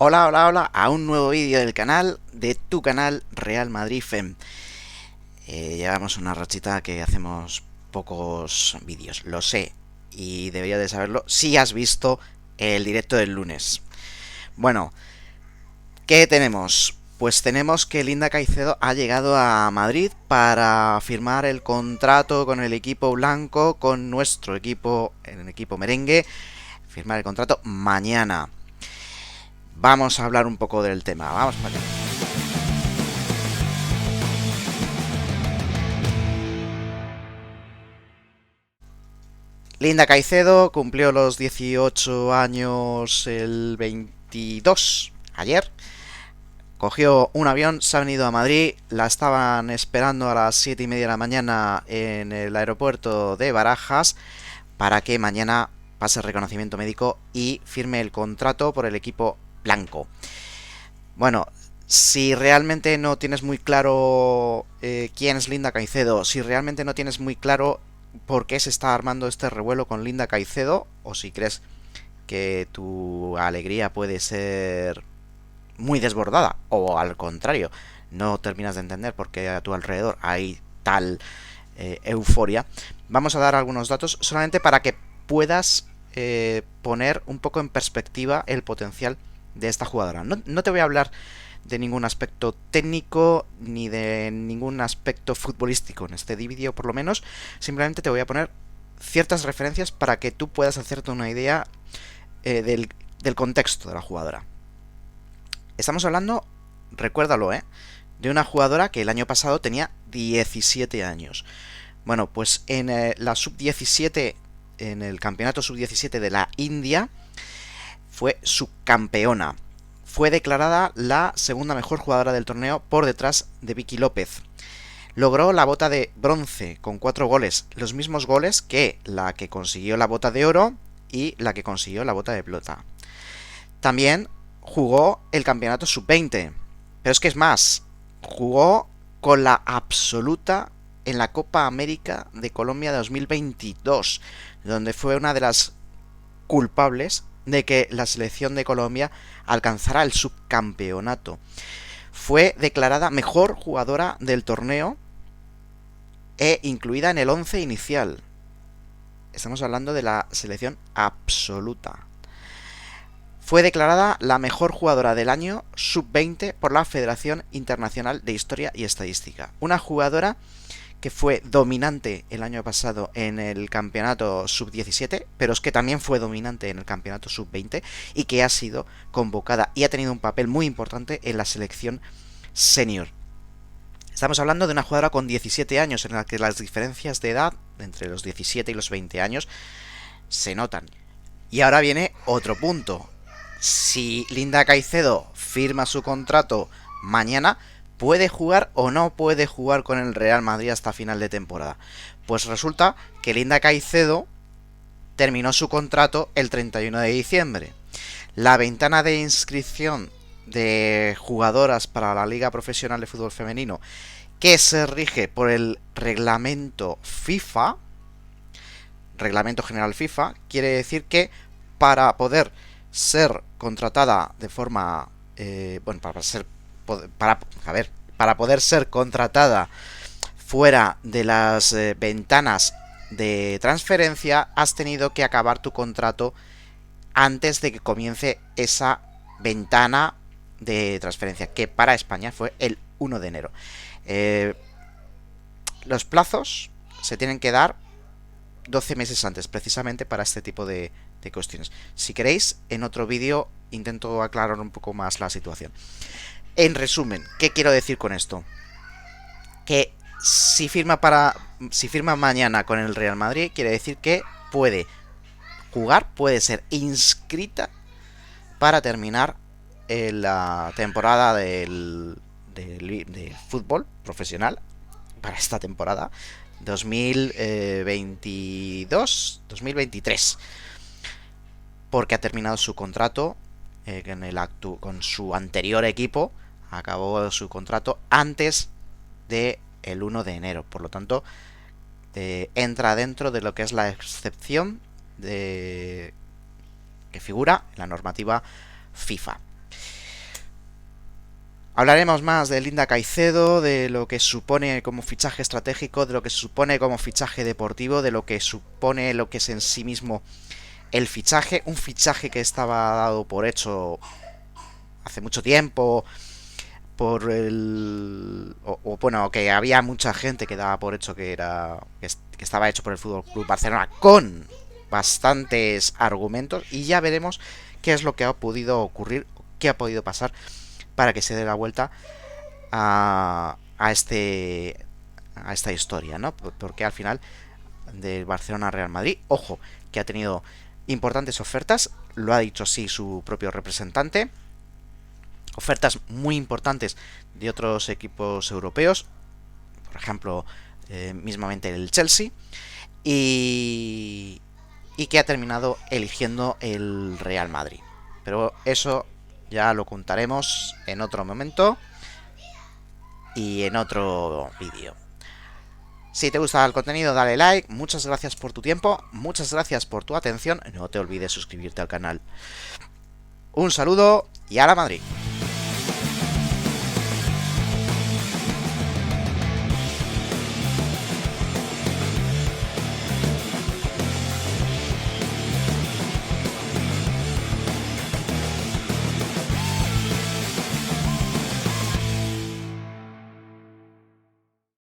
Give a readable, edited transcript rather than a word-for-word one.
Hola, hola, hola, a un nuevo vídeo del canal, de tu canal Real Madrid FEM. Llevamos una rachita que hacemos pocos vídeos, lo sé, y deberías de saberlo si has visto el directo del lunes. Bueno, ¿qué tenemos? Pues tenemos que Linda Caicedo ha llegado a Madrid para firmar el contrato con el equipo blanco, con nuestro equipo, el equipo merengue, firmar el contrato mañana. Vamos a hablar un poco del tema, vamos para allá. Linda Caicedo cumplió los 18 años el 22, ayer. Cogió un avión, se ha venido a Madrid, la estaban esperando a las 7:30 de la mañana en el aeropuerto de Barajas para que mañana pase el reconocimiento médico y firme el contrato por el equipo blanco. Bueno, si realmente no tienes muy claro quién es Linda Caicedo, si realmente no tienes muy claro por qué se está armando este revuelo con Linda Caicedo, o si crees que tu alegría puede ser muy desbordada, o al contrario, no terminas de entender por qué a tu alrededor hay tal euforia, vamos a dar algunos datos solamente para que puedas poner un poco en perspectiva el potencial de esta jugadora. No te voy a hablar de ningún aspecto técnico ni de ningún aspecto futbolístico en este vídeo, por lo menos. Simplemente te voy a poner ciertas referencias para que tú puedas hacerte una idea del contexto de la jugadora. Estamos hablando, recuérdalo, de una jugadora que el año pasado tenía 17 años. Bueno, pues en la sub-17, en el campeonato sub-17 de la India, fue subcampeona. Fue declarada la segunda mejor jugadora del torneo por detrás de Vicky López. Logró la bota de bronce con 4 goles, los mismos goles que la que consiguió la bota de oro y la que consiguió la bota de plata. También jugó el campeonato sub-20, pero es que es más, jugó con la absoluta en la Copa América de Colombia de 2022, donde fue una de las culpables de que la selección de Colombia alcanzara el subcampeonato. Fue declarada mejor jugadora del torneo e incluida en el 11 inicial. Estamos hablando de la selección absoluta. Fue declarada la mejor jugadora del año sub-20 por la Federación Internacional de Historia y Estadística. Una jugadora que fue dominante el año pasado en el campeonato sub-17, pero es que también fue dominante en el campeonato sub-20 y que ha sido convocada y ha tenido un papel muy importante en la selección senior. Estamos hablando de una jugadora con 17 años en la que las diferencias de edad entre los 17 y los 20 años se notan. Y ahora viene otro punto. Si Linda Caicedo firma su contrato mañana, ¿puede jugar o no puede jugar con el Real Madrid hasta final de temporada? Pues resulta que Linda Caicedo terminó su contrato el 31 de diciembre. La ventana de inscripción de jugadoras para la Liga Profesional de Fútbol Femenino, que se rige por el reglamento FIFA, reglamento general FIFA, quiere decir que para poder ser contratada de forma para poder ser contratada fuera de las ventanas de transferencia, has tenido que acabar tu contrato antes de que comience esa ventana de transferencia, que para España fue el 1 de enero. Los plazos se tienen que dar 12 meses antes, precisamente para este tipo de cuestiones. Si queréis, en otro vídeo intento aclarar un poco más la situación. En resumen, ¿qué quiero decir con esto? Que si firma mañana con el Real Madrid, quiere decir que puede jugar, puede ser inscrita para terminar la temporada de fútbol profesional para esta temporada 2022-2023, porque ha terminado su contrato con su anterior equipo, acabó su contrato antes de el 1 de enero, por lo tanto entra dentro de lo que es la excepción que figura en la normativa FIFA. Hablaremos más de Linda Caicedo, de lo que supone como fichaje estratégico, de lo que supone como fichaje deportivo, de lo que supone lo que es en sí mismo el fichaje. Un fichaje que estaba dado por hecho hace mucho tiempo, por el... bueno, que había mucha gente que daba por hecho que estaba hecho por el Fútbol Club Barcelona con bastantes argumentos, y ya veremos qué es lo que ha podido ocurrir, qué ha podido pasar para que se dé la vuelta a esta historia, ¿no? Porque al final del Barcelona Real Madrid, ojo, que ha tenido importantes ofertas, lo ha dicho así su propio representante, ofertas muy importantes de otros equipos europeos, por ejemplo, mismamente el Chelsea, y, y que ha terminado eligiendo el Real Madrid. Pero eso ya lo contaremos en otro momento y en otro vídeo. Si te gusta el contenido, dale like, muchas gracias por tu tiempo, muchas gracias por tu atención, no te olvides suscribirte al canal. Un saludo y a la Madrid.